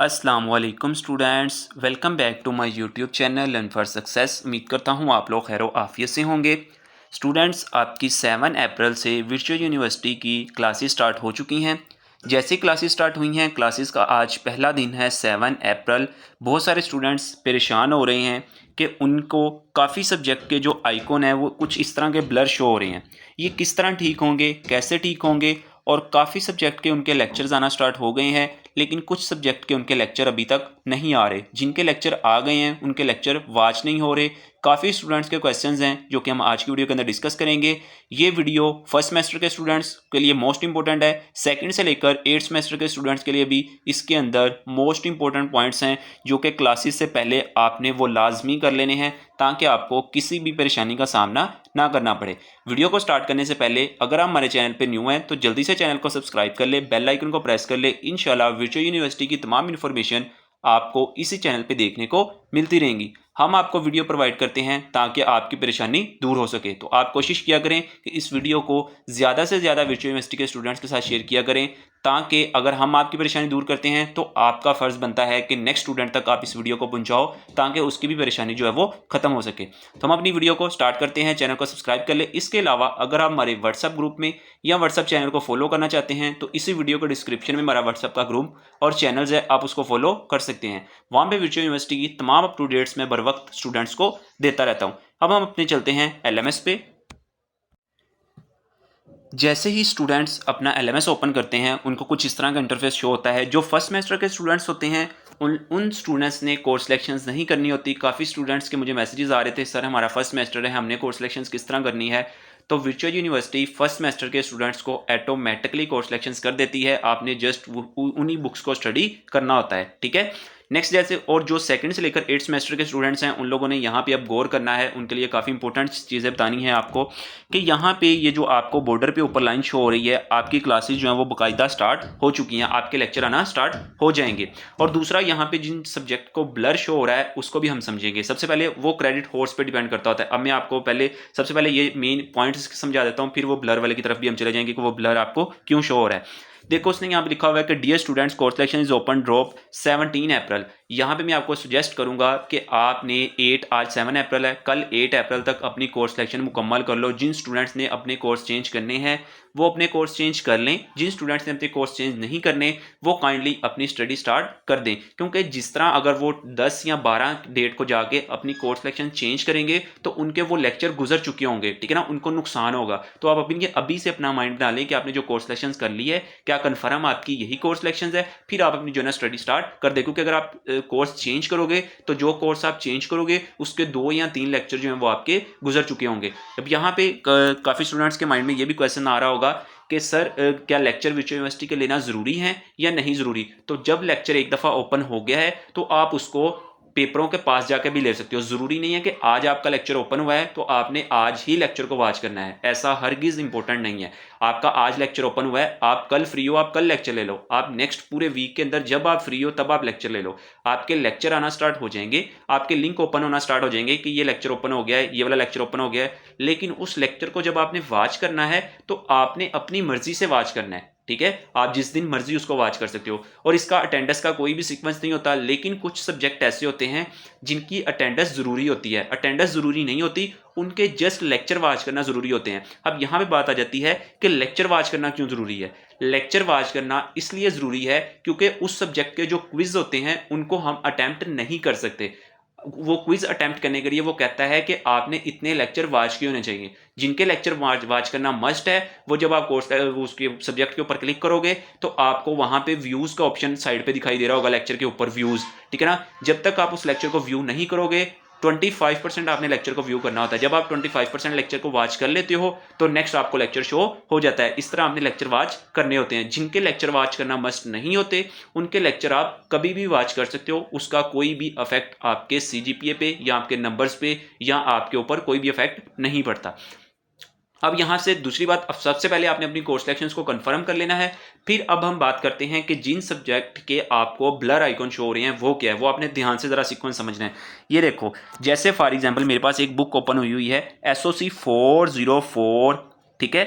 अस्सलाम वालेकुम students, welcome back to my YouTube channel learn for success. उम्मीद करता हूँ आप लोग खैर आफियत से होंगे। स्टूडेंट्स, आपकी 7 अप्रैल से वर्चुअल यूनिवर्सिटी की क्लासेस स्टार्ट हो चुकी हैं। जैसे क्लासेस स्टार्ट हुई हैं, क्लासेस का आज पहला दिन है 7 अप्रैल। बहुत सारे स्टूडेंट्स परेशान हो रहे हैं कि उनको काफ़ी सब्जेक्ट के जो आइकॉन है वो कुछ इस तरह के ब्लर शो हो रहे हैं। ये किस तरह ठीक होंगे, कैसे ठीक होंगे? और काफ़ी सब्जेक्ट के उनके लेक्चर्स आना स्टार्ट हो गए हैं, लेकिन कुछ सब्जेक्ट के उनके लेक्चर अभी तक नहीं आ रहे। जिनके लेक्चर आ गए हैं उनके लेक्चर वॉच नहीं हो रहे। काफ़ी स्टूडेंट्स के क्वेश्चंस हैं जो कि हम आज की वीडियो के अंदर डिस्कस करेंगे। ये वीडियो फर्स्ट सेमेस्टर के स्टूडेंट्स के लिए मोस्ट इंपॉर्टेंट है। सेकंड से लेकर 8th सेमेस्टर के स्टूडेंट्स के लिए भी इसके अंदर मोस्ट इंपॉर्टेंट पॉइंट्स हैं जो कि क्लासेस से पहले आपने वो लाजमी कर लेने हैं ताकि आपको किसी भी परेशानी का सामना ना करना पड़े। वीडियो को स्टार्ट करने से पहले अगर आप हमारे चैनल पर न्यू हैं तो जल्दी से चैनल को सब्सक्राइब कर ले, बेल आइकन को प्रेस कर ले। इंशाल्लाह वर्चुअल यूनिवर्सिटी की तमाम इन्फॉर्मेशन आपको इसी चैनल पे देखने को मिलती रहेंगी। हम आपको वीडियो प्रोवाइड करते हैं ताकि आपकी परेशानी दूर हो सके। तो आप कोशिश किया करें कि इस वीडियो को ज़्यादा से ज़्यादा वर्चुअल यूनिवर्सिटी के स्टूडेंट्स के साथ शेयर किया करें, ताकि अगर हम आपकी परेशानी दूर करते हैं तो आपका फ़र्ज़ बनता है कि नेक्स्ट स्टूडेंट तक आप इस वीडियो को पहुंचाओ ताकि उसकी भी परेशानी जो है वो ख़त्म हो सके। तो हम अपनी वीडियो को स्टार्ट करते हैं। चैनल को सब्सक्राइब कर ले। इसके अलावा अगर आप हमारे व्हाट्सएप ग्रुप में या व्हाट्सएप चैनल को फॉलो करना चाहते हैं तो इसी वीडियो को डिस्क्रिप्शन में हमारा व्हाट्सएप का ग्रुप और चैनल्स है, आप उसको फॉलो कर सकते हैं। वहाँ पे वर्चुअल यूनिवर्सिटी की तमाम अप टू डेट्स में बर वक्त स्टूडेंट्स को देता रहता हूँ। अब हम अपने चलते हैं एलएमएस पे। जैसे ही स्टूडेंट्स अपना एलएमएस ओपन करते हैं उनको कुछ इस तरह का इंटरफेस शो होता है। जो फर्स्ट सेमेस्टर के स्टूडेंट्स होते हैं उन स्टूडेंट्स ने कोर्स सिलेक्शंस नहीं करनी होती। काफ़ी स्टूडेंट्स के मुझे मैसेजेस आ रहे थे, सर हमारा फर्स्ट सेमेस्टर है, हमने कोर्स सिलेक्शंस किस तरह करनी है? तो वर्चुअल यूनिवर्सिटी फर्स्ट सेमेस्टर के स्टूडेंट्स को ऑटोमेटिकली कोर्स सिलेक्शंस कर देती है। आपने जस्ट उन्हीं बुक्स को स्टडी करना होता है, ठीक है। नेक्स्ट जैसे और जो सेकंड से लेकर 8th सेमेस्टर के स्टूडेंट्स हैं उन लोगों ने यहाँ पे अब गौर करना है। उनके लिए काफ़ी इंपॉर्टेंट चीज़ें बतानी है आपको कि यहाँ पे ये जो आपको बॉर्डर पे ऊपर लाइन शो हो रही है, आपकी क्लासेस जो हैं वो बाकायदा स्टार्ट हो चुकी हैं, आपके लेक्चर आना स्टार्ट हो जाएंगे। और दूसरा, यहाँ पे जिन सब्जेक्ट को ब्लर शो हो रहा है उसको भी हम समझेंगे। सबसे पहले वो क्रेडिट होर्स पे डिपेंड करता होता है। अब मैं आपको सबसे पहले ये मेन पॉइंट्स समझा देता हूँ, फिर वो ब्लर वाले की तरफ भी हम चले जाएंगे कि वो ब्लर आपको क्यों शो हो रहा है। देखो, उसने यहाँ पे लिखा हुआ है कि dear students, course selection is open drop 17 April. यहाँ पे मैं आपको सजेस्ट करूंगा कि आपने आज 7 अप्रैल है, कल 8 अप्रैल तक अपनी कोर्स सिलेक्शन मुकम्मल कर लो। जिन स्टूडेंट्स ने अपने कोर्स चेंज करने हैं वो अपने कोर्स चेंज कर लें। जिन स्टूडेंट्स ने अपने कोर्स चेंज नहीं करने वो काइंडली अपनी स्टडी स्टार्ट कर दें, क्योंकि जिस तरह अगर वो 10 या 12 डेट को जाके अपनी कोर्स सिलेक्शन चेंज करेंगे तो उनके वो लेक्चर गुजर चुके होंगे, ठीक है ना, उनको नुकसान होगा। तो आप अभी से अपना माइंड बना लें कि आपने जो कोर्स सिलेक्शन कर ली है, क्या कन्फर्म आपकी यही कोर्स सिलेक्शन है, फिर आप अपनी जो है स्टडी स्टार्ट कर दें। क्योंकि अगर आप कोर्स चेंज करोगे तो जो कोर्स आप चेंज करोगे उसके 2 या 3 लेक्चर जो हैं वो आपके गुजर चुके होंगे। अब यहाँ पे काफ़ी स्टूडेंट्स के माइंड में ये भी क्वेश्चन आ रहा होगा कि सर क्या लेक्चर वर्चुअल यूनिवर्सिटी के लेना ज़रूरी है या नहीं ज़रूरी? तो जब लेक्चर एक दफ़ा ओपन हो गया है तो आप उसको पेपरों के पास जाकर भी ले सकते हो। ज़रूरी नहीं है कि आज आपका लेक्चर ओपन हुआ है तो आपने आज ही लेक्चर को वॉच करना है, ऐसा हरगिज़ इंपॉर्टेंट नहीं है। आपका आज लेक्चर ओपन हुआ है, आप कल फ्री हो, आप कल लेक्चर ले लो। आप नेक्स्ट पूरे वीक के अंदर जब आप फ्री हो तब आप लेक्चर ले लो। आपके लेक्चर आना स्टार्ट हो जाएंगे, आपके लिंक ओपन होना स्टार्ट हो जाएंगे कि ये लेक्चर ओपन हो गया है, ये वाला लेक्चर ओपन हो गया है। लेकिन उस लेक्चर को जब आपने वॉच करना है तो आपने अपनी मर्जी से वॉच करना है, ठीक है। आप जिस दिन मर्जी उसको वॉच कर सकते हो और इसका अटेंडेंस का कोई भी सीक्वेंस नहीं होता। लेकिन कुछ सब्जेक्ट ऐसे होते हैं जिनकी अटेंडेंस जरूरी होती है, अटेंडेंस जरूरी नहीं होती, उनके जस्ट लेक्चर वॉच करना जरूरी होते हैं। अब यहाँ पे बात आ जाती है कि लेक्चर वॉच करना क्यों जरूरी है। लेक्चर वॉच करना इसलिए जरूरी है क्योंकि उस सब्जेक्ट के जो क्विज होते हैं उनको हम अटेम्प्ट नहीं कर सकते। वो क्विज अटेम्प्ट करने के लिए वो कहता है कि आपने इतने लेक्चर वॉच किए होने चाहिए। जिनके लेक्चर वॉच करना मस्ट है वो जब आप कोर्स उसके सब्जेक्ट के ऊपर क्लिक करोगे तो आपको वहां पे व्यूज का ऑप्शन साइड पे दिखाई दे रहा होगा, लेक्चर के ऊपर व्यूज, ठीक है ना। जब तक आप उस लेक्चर को व्यू नहीं करोगे 25% आपने लेक्चर को व्यू करना होता है। जब आप 25% लेक्चर को वॉच कर लेते हो तो नेक्स्ट आपको लेक्चर शो हो जाता है। इस तरह आपने लेक्चर वॉच करने होते हैं। जिनके लेक्चर वॉच करना मस्ट नहीं होते उनके लेक्चर आप कभी भी वॉच कर सकते हो। उसका कोई भी इफेक्ट आपके सीजीपीए पे या आपके नंबर्स पे या आपके ऊपर कोई भी इफेक्ट नहीं पड़ता। अब यहाँ से दूसरी बात, अब सबसे पहले आपने अपनी कोर्स सिलेक्शंस को कंफर्म कर लेना है। फिर अब हम बात करते हैं कि जिन सब्जेक्ट के आपको ब्लर आइकन शो हो रहे हैं वो क्या है, वो आपने ध्यान से जरा सीक्वेंस समझना है। ये देखो, जैसे फॉर एग्जांपल मेरे पास एक बुक ओपन हुई है SOC 404, ठीक है,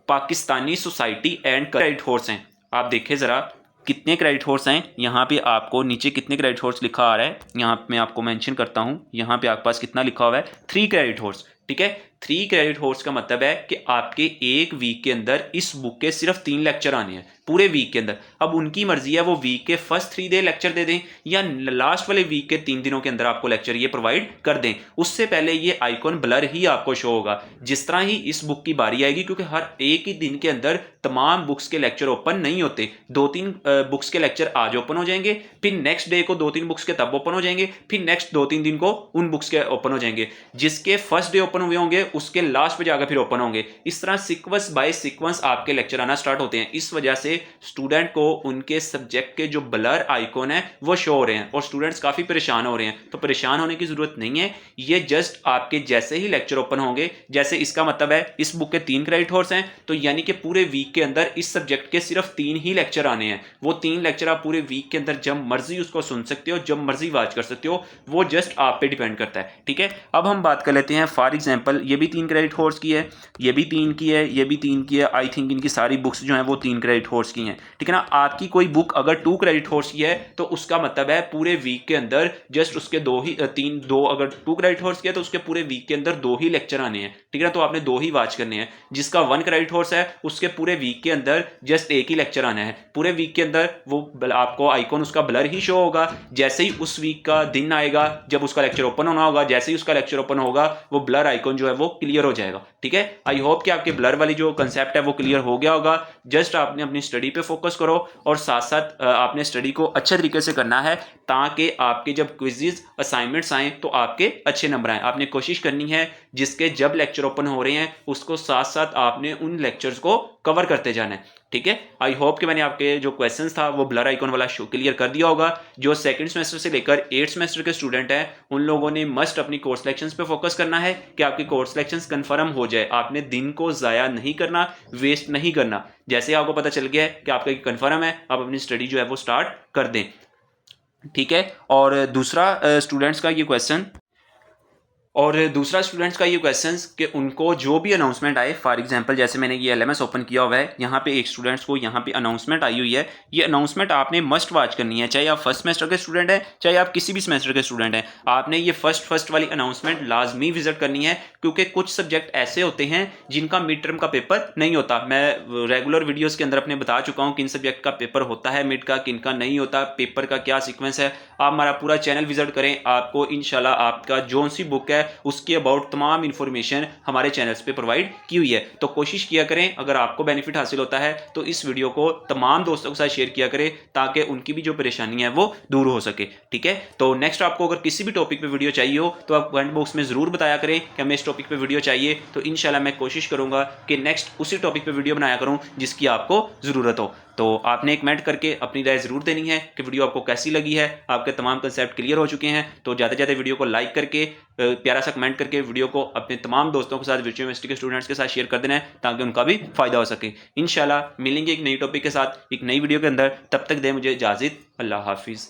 Pakistani society and credit hours हैं। आप देखें जरा, कितने क्रेडिट हॉर्स हैं, यहाँ पे आपको नीचे कितने क्रेडिट हॉर्स लिखा आ रहा है, यहाँ मैं आपको मेंशन करता हूँ। यहाँ पे आपके पास कितना लिखा हुआ है, 3 क्रेडिट हॉर्स। ठीक है, 3 क्रेडिट हॉर्स का मतलब है कि आपके एक वीक के अंदर इस बुक के सिर्फ 3 लेक्चर आने हैं पूरे वीक के अंदर। अब उनकी मर्जी है वो वीक के फर्स्ट 3 डे लेक्चर दे दें या लास्ट वाले वीक के 3 दिनों के अंदर आपको लेक्चर ये प्रोवाइड कर दें। उससे पहले ये आइकॉन ब्लर ही आपको शो होगा जिस तरह ही इस बुक की बारी आएगी, क्योंकि हर एक ही दिन के अंदर तमाम बुक्स के लेक्चर ओपन नहीं होते। 2-3 बुक्स के लेक्चर आज ओपन हो जाएंगे, फिर नेक्स्ट डे को 2-3 बुक्स के तब ओपन हो जाएंगे, फिर नेक्स्ट 2-3 दिन को उन बुक्स के ओपन हो जाएंगे। जिसके फर्स्ट डे ओपन हुए होंगे उसके लास्ट पे जाकर फिर ओपन होंगे। इस तरह सीक्वेंस बाय सीक्वेंस आपके लेक्चर आना स्टार्ट होते हैं। इस वजह से स्टूडेंट को उनके सब्जेक्ट के जो ब्लर आइकॉन है वो शो हो रहे हैं और स्टूडेंट्स काफी परेशान हो रहे हैं। तो परेशान होने की जरूरत नहीं है, ये जस्ट आपके जैसे ही लेक्चर ओपन होंगे, जैसे इसका मतलब है इस बुक के 3 क्रेडिट हॉर्स हैं, तो यानी कि पूरे वीक के अंदर इस सब्जेक्ट के सिर्फ 3 ही लेक्चर आने हैं। वो 3 लेक्चर आप पूरे वीक के अंदर जब मर्जी उसको सुन सकते हो, जब मर्जी वॉच कर सकते हो, वो जस्ट आप पे डिपेंड करता है। ठीक है, अब हम बात कर लेते हैं फॉर एग्जांपल ये भी 3 क्रेडिट हॉर्स की है, ये भी 3 की है, ये भी 3 की है। आई थिंक इनकी सारी बुक्स जो हैं वो 3 क्रेडिट हॉर्स की हैं। ठीक है ना, आपकी कोई बुक अगर 2 क्रेडिट हॉर्स की है तो उसका मतलब है पूरे वीक के अंदर जस्ट उसके 2 अगर 2 क्रेडिट हॉर्स की है तो उसके पूरे वीक के अंदर 2 ही लेक्चर आने हैं। ठीक है ना, तो आपने 2 ही वॉच करने हैं। जिसका 1 क्रेडिट हॉर्स है उसके पूरे वीक के अंदर जस्ट 1 ही लेक्चर आना है। पूरे वीक के अंदर वो आपको आइकॉन उसका ब्लर ही शो होगा। जैसे ही उस वीक का दिन आएगा जब उसका लेक्चर ओपन होना होगा, जैसे ही उसका लेक्चर ओपन होगा वो ब्लर आइकॉन जो है वो क्लियर हो जाएगा। ठीक है, आई होप कि आपके ब्लर वाली जो कंसेप्ट है वो क्लियर हो गया होगा। जस्ट आपने अपनी स्टडी पे फोकस करो और साथ साथ आपने स्टडी को अच्छे तरीके से करना है ताकि आपके जब क्विज़ेस असाइनमेंट्स आए तो आपके अच्छे नंबर आए। आपने कोशिश करनी है जिसके जब लेक्चर ओपन हो रहे हैं उसको साथ साथ आपने उन लेक्चर्स को कवर करते जाना है। ठीक है, आई होप कि मैंने आपके जो क्वेश्चंस था वो ब्लर आइकॉन वाला शो क्लियर कर दिया होगा। जो सेकंड सेमेस्टर से लेकर 8th सेमेस्टर के स्टूडेंट हैं उन लोगों ने मस्ट अपनी कोर्स सिलेक्शंस पे फोकस करना है कि आपकी कोर्स सिलेक्शंस कंफर्म हो जाए। आपने दिन को ज़ाया नहीं करना, वेस्ट नहीं करना। जैसे आपको पता चल गया है कि आपका कंफर्म है, आप अपनी स्टडी जो है वो स्टार्ट कर दें। ठीक है, और दूसरा स्टूडेंट्स का ये क्वेश्चंस कि उनको जो भी अनाउंसमेंट आए, फॉर एग्जांपल जैसे मैंने ये एलएमएस ओपन किया हुआ है, यहाँ पे एक स्टूडेंट्स को यहाँ पे अनाउंसमेंट आई हुई है। ये अनाउंसमेंट आपने मस्ट वॉच करनी है, चाहे आप फर्स्ट सेमेस्टर के स्टूडेंट हैं चाहे आप किसी भी सेमेस्टर के स्टूडेंट हैं। आपने ये फर्स्ट वाली अनाउंसमेंट लाजमी विजिट करनी है, क्योंकि कुछ सब्जेक्ट ऐसे होते हैं जिनका मिड टर्म का पेपर नहीं होता। मैं रेगुलर वीडियोज़ के अंदर अपने बता चुका हूँ किन सब्जेक्ट का पेपर होता है मिड का, किन का नहीं होता, पेपर का क्या सीक्वेंस है। आप हमारा पूरा चैनल विजिट करें, आपको इंशाल्लाह आपका जो सी बुक है उसके अबाउट तमाम इंफॉर्मेशन हमारे चैनल्स पे प्रोवाइड की हुई है। तो कोशिश किया करें, अगर आपको बेनिफिट हासिल होता है तो इस वीडियो को तमाम दोस्तों के साथ शेयर किया करें ताकि उनकी भी जो परेशानी है वो दूर हो सके। ठीक है, तो नेक्स्ट आपको अगर किसी भी टॉपिक पे वीडियो चाहिए हो तो आप कमेंट बॉक्स में ज़रूर बताया करें कि हमें इस टॉपिक पे वीडियो चाहिए, तो इंशाल्लाह मैं कोशिश करूँगा कि नेक्स्ट उसी टॉपिक पे वीडियो बनाया करूँ जिसकी आपको ज़रूरत हो। तो आपने कमेंट करके अपनी राय ज़रूर देनी है कि वीडियो आपको कैसी लगी है, आपके तमाम कंसेप्ट क्लियर हो चुके हैं। तो ज़्यादा से ज़्यादा वीडियो को लाइक करके प्यारा सा कमेंट करके वीडियो को अपने तमाम दोस्तों के साथ, वर्चुअल यूनिवर्सिटी के स्टूडेंट्स के साथ शेयर कर देना है ताकि उनका भी फ़ायदा हो सके। इंशाल्लाह मिलेंगे एक नई टॉपिक के साथ एक नई वीडियो के अंदर। तब तक दे मुझे इजाज़त। अल्लाह हाफिज़।